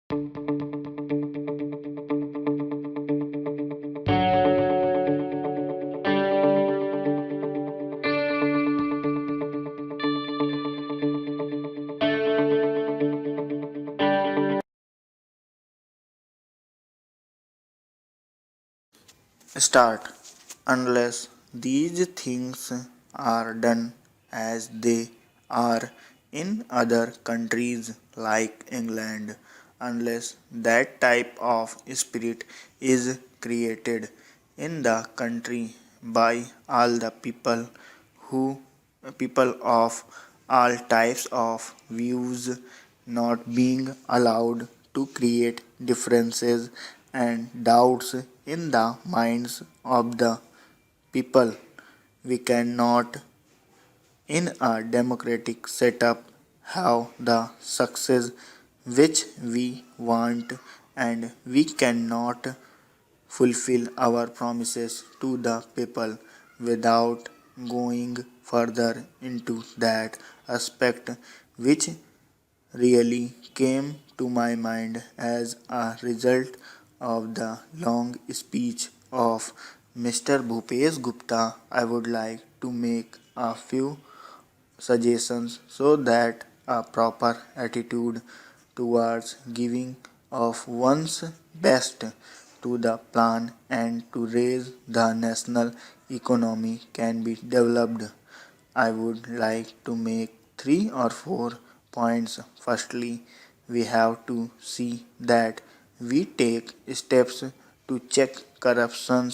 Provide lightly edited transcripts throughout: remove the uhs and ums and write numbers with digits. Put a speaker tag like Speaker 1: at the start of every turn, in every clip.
Speaker 1: Start. Unless these things are done as they are in other countries like England, unless that type of spirit is created in the country by all the who people of all types of views not being allowed to create differences and doubts in the minds of the people. We cannot, in a democratic setup, have the success which we want, and we cannot fulfill our promises to the people without going further into that aspect, which really came to my mind as a result of the long speech of Mr. Bhupesh Gupta. I would like to make a few suggestions so that a proper attitude towards giving of one's best to the plan and to raise the national economy can be developed. I would like to make 3 or 4 points. Firstly, we have to see that we take steps to check corruption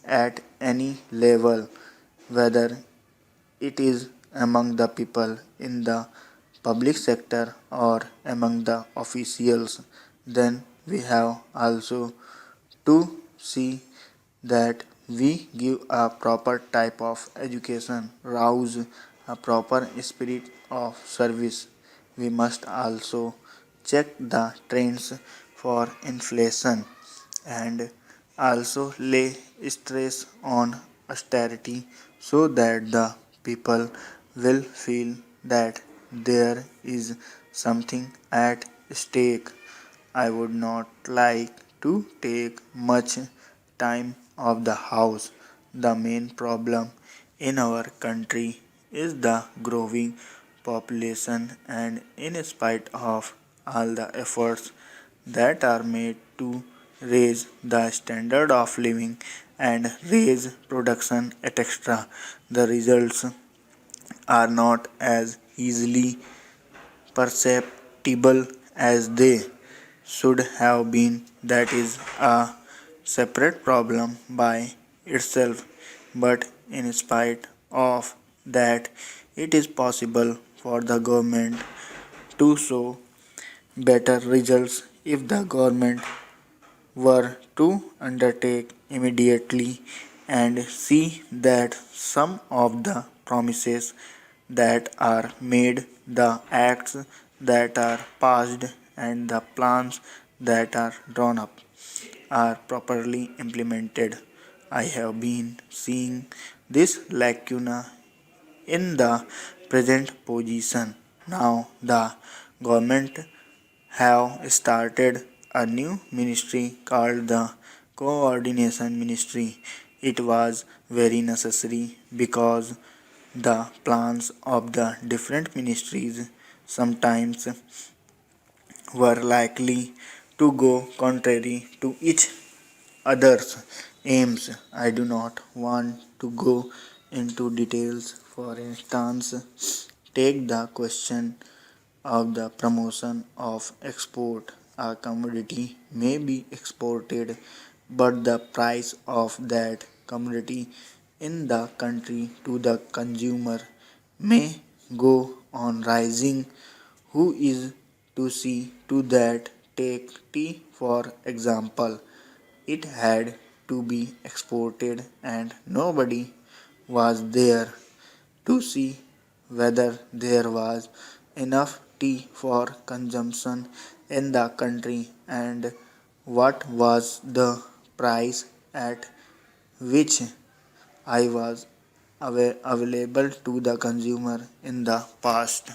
Speaker 1: at any level, whether it is among the people in the public sector or among the officials. Then we have also to see that we give a proper type of education, rouse a proper spirit of service. We must also check the trends for inflation and also lay stress on austerity so that the people will feel that there is something at stake. I would not like to take much time of the house. The main problem in our country is the growing population, and in spite of all the efforts that are made to raise the standard of living and raise production etc., the results are not as easily perceptible as they should have been. That is a separate problem by itself, but in spite of that, it is possible for the government to show better results if the government were to undertake immediately and see that some of the promises that are made, the acts that are passed, and the plans that are drawn up are properly implemented. I have been seeing this lacuna in the present position. Now the government have started a new ministry called the Coordination Ministry. It was very necessary because the plans of the different ministries sometimes were likely to go contrary to each other's aims. I do not want to go into details. For instance, take the question of the promotion of export. A commodity may be exported, but the price of that commodity in the country to the consumer may go on rising. Who is to see to that? Take tea for example. It had to be exported, and nobody was there to see whether there was enough tea for consumption in the country and what was the price at which I was available to the consumer in the past.